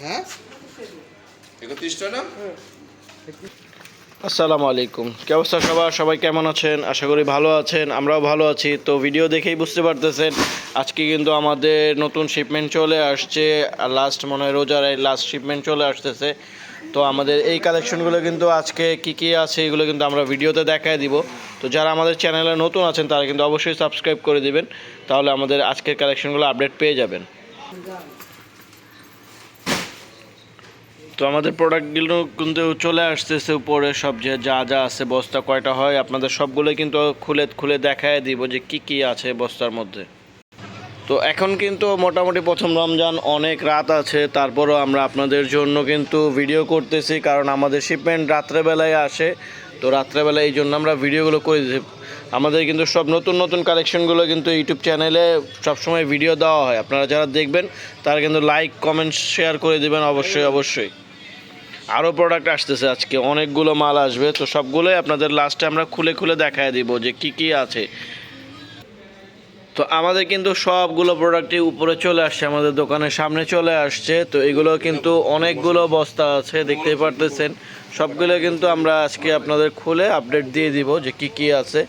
হ্যাঁ 31টা না? আসসালামু আলাইকুম, কি অবস্থা সবাই কেমন আছেন? আশা করি ভালো আছেন, আমরাও ভালো আছি। তো ভিডিও দেখেই বুঝতে পারতেছেন আজকে কিন্তু আমাদের নতুন শিপমেন্ট চলে আসছে। লাস্ট মনে হয় রোজার এই লাস্ট শিপমেন্ট চলে আসতেছে। তো আমাদের এই কালেকশনগুলো কিন্তু আজকে কি আছে এগুলো কিন্তু আমরা ভিডিওতে দেখায় দিব। তো যারা আমাদের চ্যানেলে নতুন আছেন তারা কিন্তু অবশ্যই সাবস্ক্রাইব করে দিবেন, তাহলে আমাদের আজকের কালেকশনগুলো আপডেট পেয়ে যাবেন। তো আমাদের প্রোডাক্টগুলো কিন্তু চলে আসতেছে উপরে, সব যে যা আছে বস্তা কয়টা হয় আপনাদের সবগুলোই কিন্তু খুলে দেখায় দিব যে কি আছে বস্তার মধ্যে। তো এখন কিন্তু মোটামুটি প্রথম রমজান, অনেক রাত আছে, তারপরও আমরা আপনাদের জন্য কিন্তু ভিডিও করতেছি, কারণ আমাদের শিপমেন্ট রাত্রেবেলায় আসে। তো রাত্রেবেলায় এই জন্য আমরা ভিডিওগুলো করে দিই। আমাদের কিন্তু সব নতুন কালেকশনগুলো কিন্তু ইউটিউব চ্যানেলে সবসময় ভিডিও দেওয়া হয়। আপনারা যারা দেখবেন তারা কিন্তু লাইক কমেন্ট শেয়ার করে দেবেন অবশ্যই। আরও প্রোডাক্ট আসতেছে, আজকে অনেকগুলো মাল আসবে। তো সবগুলোই আপনাদের লাস্টে আমরা খুলে দেখায় দিব যে কি আছে। তো আমাদের কিন্তু সবগুলো প্রোডাক্টই উপরে চলে আসছে, আমাদের দোকানের সামনে চলে আসছে। তো এগুলো কিন্তু অনেকগুলো বস্তা আছে, দেখতেই পারতেছেন। সবগুলো কিন্তু আমরা আজকে আপনাদের খুলে আপডেট দিয়ে দিব যে কি আছে।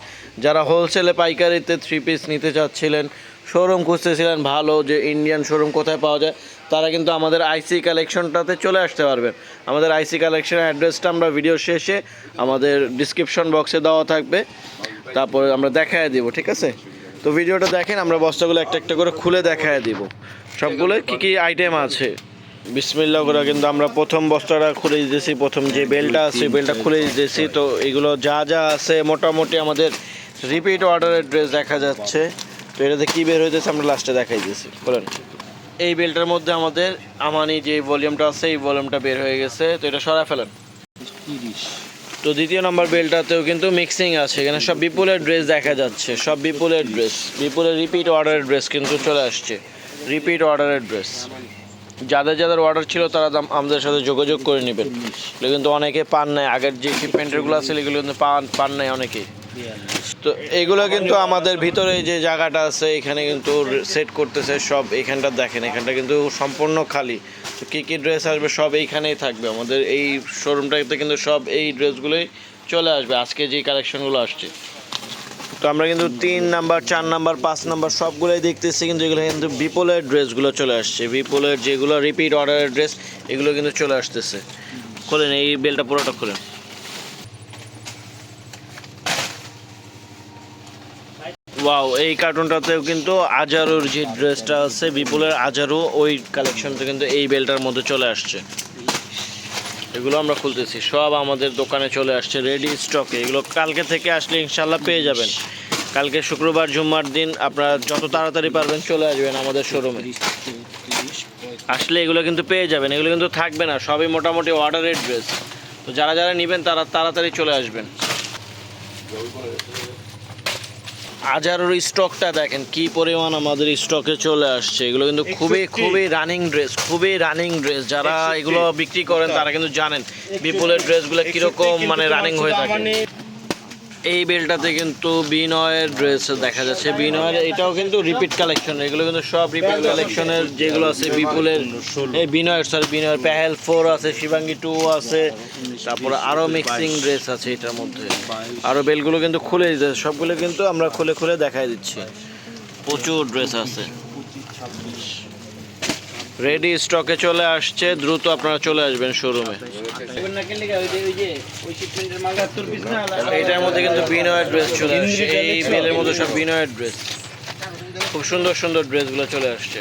যারা হোলসেলে পাইকারিতে 3 পিস নিতে চাচ্ছিলেন, শোরুম খুঁজতেছিলেন ভালো, যে ইন্ডিয়ান শোরুম কোথায় পাওয়া যায়, তারা কিন্তু আমাদের আইসি কালেকশনটাতে চলে আসতে পারবেন। আমাদের আইসি কালেকশনের অ্যাড্রেসটা আমরা ভিডিও শেষে আমাদের ডিসক্রিপশন বক্সে দেওয়া থাকবে, তারপরে আমরা দেখায় দিব, ঠিক আছে? তো ভিডিওটা দেখেন, আমরা বস্তাগুলো একটা করে খুলে দেখায় দিব সবগুলো কি আইটেম আছে। বিসমিল্লাহ করে কিন্তু আমরা প্রথম বস্তাটা খুলে দিতেছি। প্রথম যে বেলটা আছে বেলটা খুলে দিতেছি। তো এগুলো যা আছে মোটামুটি আমাদের রিপিট অর্ডারের ড্রেস দেখা যাচ্ছে। তো এটাতে কী বের হইতেছে আমরা লাস্টে দেখাই দিয়েছি। বলেন, এই বেলটার মধ্যে আমাদের আমানি যে ভলিউমটা আছে এই ভলিউমটা বের হয়ে গেছে। তো এটা সরা ফেলেন। তো দ্বিতীয় নম্বর বেলটাতেও কিন্তু মিক্সিং আছে, এখানে সব বিপুলের ড্রেস দেখা যাচ্ছে, সব বিপুলের রিপিট অর্ডারের ড্রেস কিন্তু চলে আসছে। রিপিট অর্ডারের ড্রেস যাদের অর্ডার ছিল তারা আমাদের সাথে যোগাযোগ করে নেবেন। এগুলো কিন্তু অনেকে পান নাই, আগের যে শিপমেন্টেরগুলো আছে এগুলো কিন্তু পান নাই অনেকেই। তো এগুলো কিন্তু আমাদের ভিতরে যে জায়গাটা আছে এখানে কিন্তু সেট করতেছে সব। এখানটা দেখেন, এখানটা কিন্তু সম্পূর্ণ খালি। তো কী ড্রেস আসবে সব এইখানেই থাকবে। আমাদের এই শোরুমটাতে কিন্তু সব এই ড্রেসগুলোই চলে আসবে আজকে যে কালেকশনগুলো আসছে। তো আমরা কিন্তু 3 নাম্বার 4 নাম্বার 5 নাম্বার সবগুলোই দেখতেছি, কিন্তু এগুলো কিন্তু বিপুলের ড্রেসগুলো চলে আসছে। বিপুলের যেগুলো রিপিট অর্ডারের ড্রেস এগুলো কিন্তু চলে আসতেছে। খোলেন এই বেলটা পুরোটা খোলেন। ওয়াও, এই কার্টুনটাতেও কিন্তু আজারুর যে ড্রেসটা আছে বিপুলের আজারু, ওই কালেকশনটা কিন্তু এই বেলটার মধ্যে চলে আসছে। এগুলো আমরা খুলতেছি, সব আমাদের দোকানে চলে আসছে রেডি স্টকে। এগুলো কালকে থেকে আসলে ইনশাল্লাহ পেয়ে যাবেন। কালকে শুক্রবার জুম্মার দিন আপনারা যত তাড়াতাড়ি পারবেন চলে আসবেন আমাদের শোরুমে। আসলে এগুলো কিন্তু পেয়ে যাবেন, এগুলো কিন্তু থাকবে না, সবই মোটামুটি অর্ডারের ড্রেস। তো যারা নেবেন তারা তাড়াতাড়ি চলে আসবেন। আজারুর স্টকটা দেখেন কি পরিমাণ আমাদের স্টকে চলে আসছে। এগুলো কিন্তু খুবই রানিং ড্রেস। যারা এগুলো বিক্রি করেন তারা কিন্তু জানেন বিপুলের ড্রেসগুলো কীরকম মানে রানিং হয়ে থাকে। এই বেলটাতে কিন্তু বিনয়ের ড্রেস দেখা যাচ্ছে। বিনয়ের এটাও কিন্তু রিপিট কালেকশন, এগুলো কিন্তু সব রিপিট কালেকশনের যেগুলো আছে বিপুলের। এই বিনয়ের প্যাহেল 4 আছে, শিবাঙ্গী 2 আছে, তারপরে আরও মিক্সিং ড্রেস আছে এটার মধ্যে। আরও বেলগুলো কিন্তু খুলে দিতে, সবগুলো কিন্তু আমরা খুলে দেখাই দিচ্ছি। প্রচুর ড্রেস আছে, রেডি স্টকে চলে আসছে। দ্রুত আপনারা চলে আসবেন শোরুমে। এটার মধ্যে কিন্তু বিনয়ের ড্রেস চলে আসছে। এই বেলের মধ্যে সব বিনয়ের ড্রেস, খুব সুন্দর ড্রেসগুলো চলে আসছে।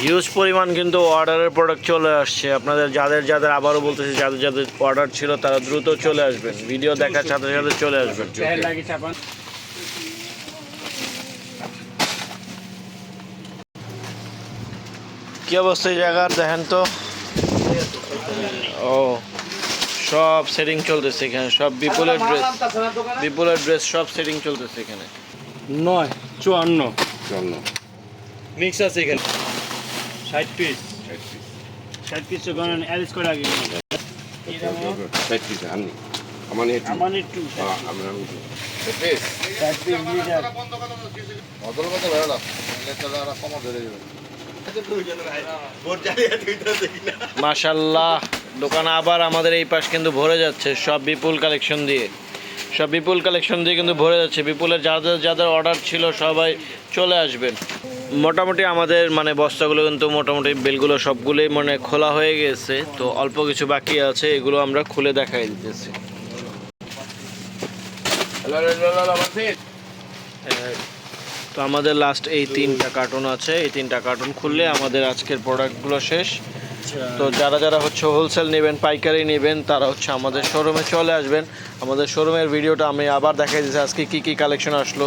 হিউজ পরিমাণ কিন্তু অর্ডারের প্রোডাক্ট চলে আসছে। আপনাদের যাদের আবারও বলতেছি, যাদের অর্ডার ছিল তারা দ্রুত চলে আসবেন, ভিডিও দেখার সাথে চলে আসবেন। কি অবস্থা এই জায়গার দেখেন তো। ও সব সেটিং চলতেছে এখানে, সব বিপুলের ড্রেস সব সেটিং চলতেছে এখানে। 54 মিক্স আছে এখানে 60 পিস তো গণন অ্যারেঞ্জ করে আগে 60 পিস আনি আমার নিয়ে একটু আমার একটু আমরা পিস 60 পিস লিটার বদল বদল হয়ে গেল তাহলে আর কমা ধরে যাবে মাশাল্লাহ, দোকান আবার আমাদের এই পাশ কিন্তু ভরে যাচ্ছে সব বিপুল কালেকশন দিয়ে। সব বিপুল কালেকশন দিয়ে কিন্তু ভরে যাচ্ছে। বিপুলের যাদের যাদের অর্ডার ছিল সবাই চলে আসবেন। মোটামুটি আমাদের মানে বস্তাগুলো কিন্তু মোটামুটি বেলগুলো সবগুলোই মানে খোলা হয়ে গেছে, তো অল্প কিছু বাকি আছে, এগুলো আমরা খুলে দেখাই দিতেছি। তো আমাদের লাস্ট এই 3টা কার্টুন আছে, এই 3টা কার্টুন খুললে আমাদের আজকের প্রোডাক্টগুলো শেষ। তো যারা যারা হচ্ছে হোলসেল নেবেন, পাইকারি নেবেন, তারা হচ্ছে আমাদের শোরুমে চলে আসবেন। আমাদের শোরুমের ভিডিওটা আমি আবার দেখাই দিচ্ছি আজকে কি কি কালেকশন আসলো।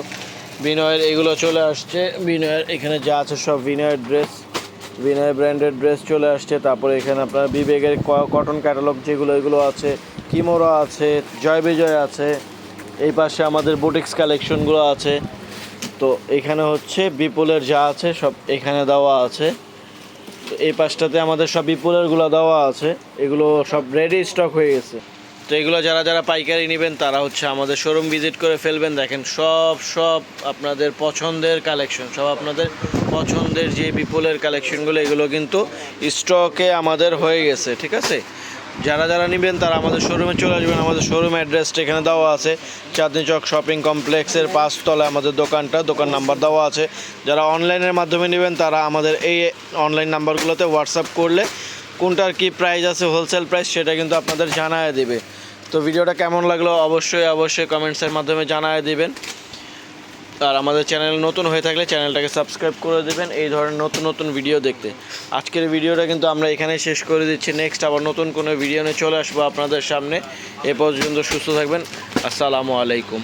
বিনয়ের এগুলো চলে আসছে, বিনয়ের এখানে যা আছে সব বিনয়ের ড্রেস, বিনয় ব্র্যান্ডের ড্রেস চলে আসছে। তারপরে এখানে আপনার বিবেকের কটন ক্যাটালগ যেগুলো এগুলো আছে, কিমোরা আছে, জয় বিজয় আছে, এই পাশে আমাদের বুটিক্স কালেকশনগুলো আছে। তো এখানে হচ্ছে বিপুলের যা আছে সব এখানে দেওয়া আছে। তো এই পাশটাতে আমাদের সব বিপুলেরগুলো দেওয়া আছে, এগুলো সব রেডি স্টক হয়ে গেছে। তো এগুলো যারা যারা পাইকারি নেবেন তারা হচ্ছে আমাদের শোরুম ভিজিট করে ফেলবেন। দেখেন সব আপনাদের পছন্দের কালেকশন, সব আপনাদের পছন্দের যে বিপুলের কালেকশনগুলো এগুলো কিন্তু স্টকে আমাদের হয়ে গেছে, ঠিক আছে। যারা যারা নেবেন তারা আমাদের শোরুমে চলে আসবেন। আমাদের শোরুম অ্যাড্রেসটা এখানে দেওয়া আছে, চাঁদনি চক শপিং কমপ্লেক্সের 5 তলায় আমাদের দোকানটা, দোকান নাম্বার দেওয়া আছে। যারা অনলাইনের মাধ্যমে নেবেন তারা আমাদের এই অনলাইন নাম্বারগুলোতে হোয়াটসঅ্যাপ করলে কোনটার কি প্রাইস আছে, হোলসেল প্রাইস, সেটা কিন্তু আপনাদের জানায় দেবে। তো ভিডিওটা কেমন লাগলো অবশ্যই কমেন্টসের মাধ্যমে জানায় দিবেন। আর আমাদের চ্যানেল নতুন হয়ে থাকলে চ্যানেলটাকে সাবস্ক্রাইব করে দেবেন এই ধরনের নতুন নতুন ভিডিও দেখতে। আজকের ভিডিওটা কিন্তু আমরা এখানেই শেষ করে দিচ্ছি। নেক্সট আবার নতুন কোনো ভিডিও নিয়ে চলে আসবো আপনাদের সামনে। এ পর্যন্ত সুস্থ থাকবেন। আসসালামু আলাইকুম।